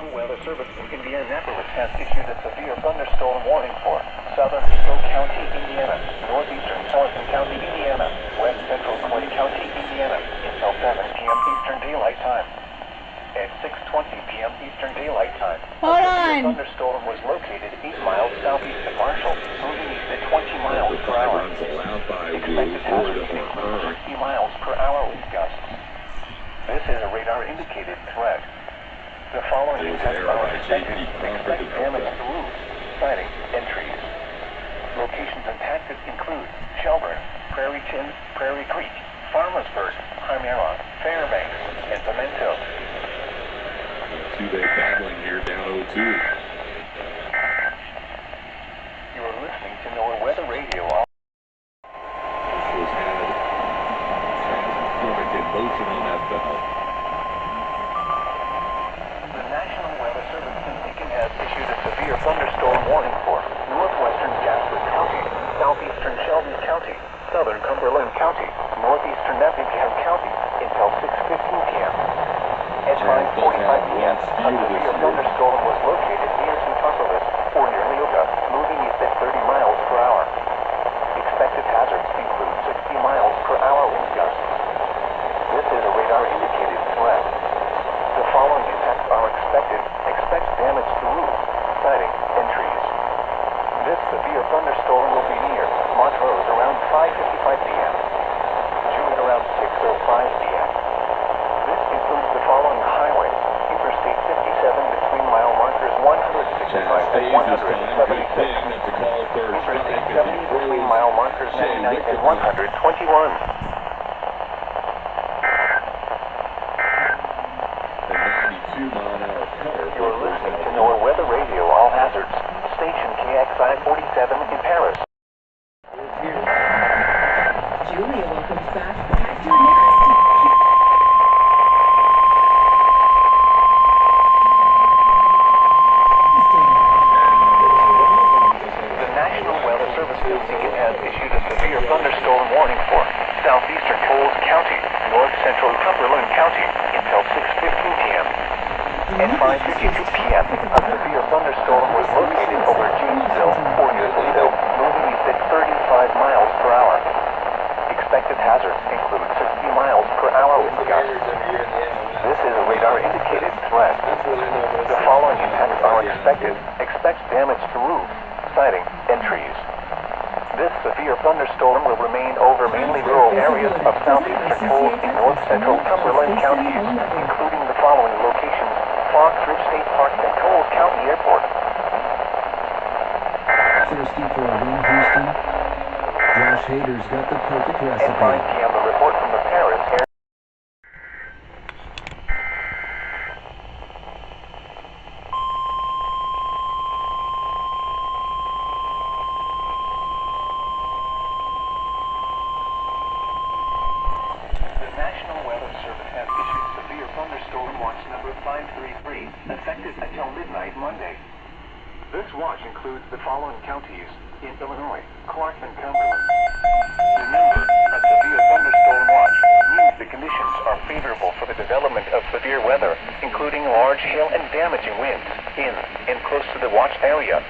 National Weather Service in Indianapolis has issued a severe thunderstorm warning for southern Eagle County, Indiana, northeastern Sullivan County, Indiana, west central Clay County, Indiana, until 7 p.m. Eastern Daylight Time. At 6:20 p.m. Eastern Daylight Time, a severe thunderstorm was located 8 miles southeast of Marshall, moving east at 20 miles per hour. Expected hazards include 60 miles per hour wind gusts. This is a radar-indicated threat. The following impacts are expected. Expect damage to roofs, siding, and trees. Locations impacted include Shelburne, Prairie Chin, Prairie Creek, Farmersburg, Chimera, Fairbanks, and Pimento. Two-day battling here down 0-2. You are listening to NOAA Weather Radio. Has had transformative emotion on that valve. The National Weather Service in Lincoln has issued a severe thunderstorm warning for northwestern Jasper County, southeastern Shelby County, southern Cumberland County, northeastern Effingham County until 6:15 p.m. At 5:45 p.m., a severe thunderstorm was located near Tucumberland or near Leoga, moving east at 30 miles per hour. Expected hazards include 60 miles per hour wind gusts. This is a radar-indicated threat. The following impacts are expected. Expect damage to roofs, siding, and trees. This severe thunderstorm will be near Montrose around 5:55 p.m. June around 6:05 p.m. This includes the following highways: Interstate 57 between mile markers 165 and 176. Interstate 70 between mile markers 99 and 121. You're listening to NOAA Weather Radio, all hazards. Station KXI 47 in Paris. Julia welcomes back actor next. The National Weather Service in Lincoln has issued a severe thunderstorm warning for southeastern Coles County, north central Cumberland County until 6:15 p.m. At 5:52 p.m., a severe thunderstorm was located over Jamesville or near Toledo, moving east at 35 miles per hour. Expected hazards include 60 miles per hour wind gusts. This is a radar-indicated threat. The following impacts are expected. Expect damage to roofs, siding, and trees. This severe thunderstorm will remain over mainly rural areas of southeastern Coles and north central Cumberland counties, including the following locations: Fox Ridge State Park and Coles County Airport. Thirsty for a win, Houston? Josh Hader's got the perfect recipe. At 5 p.m., the report from the Paris air. The National Weather Service has issued severe thunderstorm watch number 533, effective until midnight Monday. This watch includes the following counties in Illinois: Clark and Cumberland. Remember, a severe thunderstorm watch means the conditions are favorable for the development of severe weather, including large hail and damaging winds in and close to the watch area.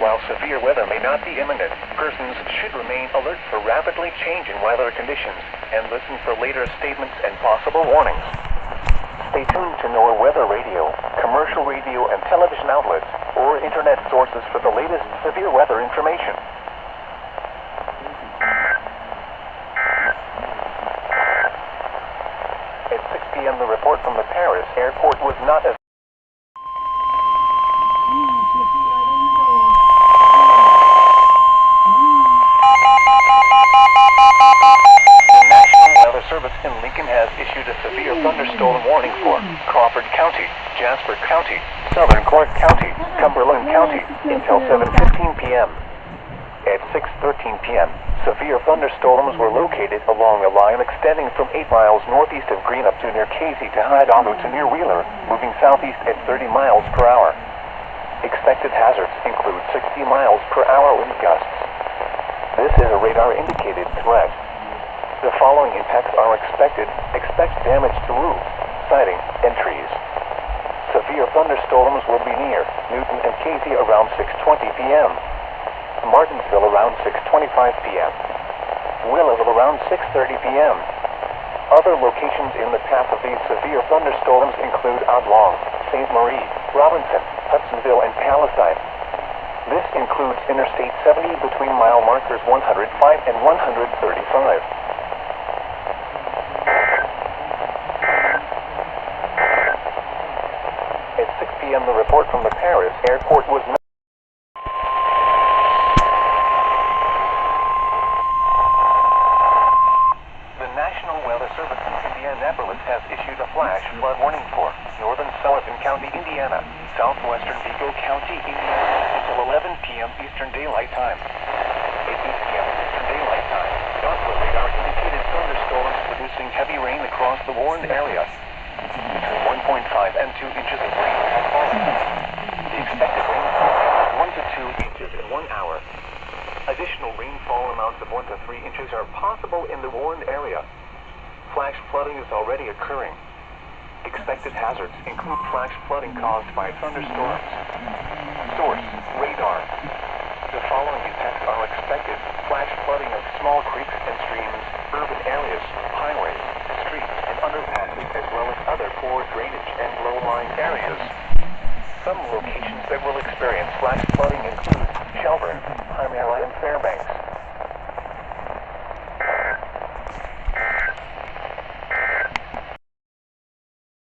While severe weather may not be imminent, persons should remain alert for rapidly changing weather conditions and listen for later statements and possible warnings. Stay tuned to NOAA Weather Radio, commercial radio and television outlets, or internet sources for the latest severe weather information. At 6 p.m., the report from the Paris airport was not as Service in Lincoln has issued a severe thunderstorm warning for Crawford County, Jasper County, southern Clark County, Cumberland County until 7:15 p.m. At 6:13 p.m., severe thunderstorms were located along a line extending from 8 miles northeast of Greenup to near Casey to Hidalgo to near Wheeler, moving southeast at 30 miles per hour. Expected hazards include 60 miles per hour wind gusts. This is a radar-indicated threat. The following impacts are expected. Expect damage to roofs, siding, and trees. Severe severe thunderstorms will be near Newton and Casey around 6:20 p.m. Martinsville around 6:25 p.m. Willowville around 6:30 p.m. Other locations in the path of these severe thunderstorms include Oblong, St. Marie, Robinson, Hudsonville, and Palestine. This includes Interstate 70 between mile markers 105 and 135. At 6 p.m. the report from the Paris airport was the National Weather Service in Indianapolis has issued a flash flood warning for northern Sullivan County, Indiana, southwestern Vigo County, Indiana, until 11 p.m. Eastern Daylight Time. At 8 p.m. Eastern Daylight Time, Doppler radar indicated thunderstorms producing heavy rain across the warned area. Between 1.5 and 2 inches of rain has fallen. The expected rainfall is 1 to 2 inches in 1 hour. Additional rainfall amounts of 1 to 3 inches are possible in the warned area. Flash flooding is already occurring. Expected hazards include flash flooding caused by thunderstorms. Source: radar. The following effects are expected: flash flooding of small creeks and streams, urban areas, highways, streets, and underpasses, as well as other poor drainage and low-lying areas. Some locations that will experience flash flooding include Shelburne, Palmyra, and Fairbanks.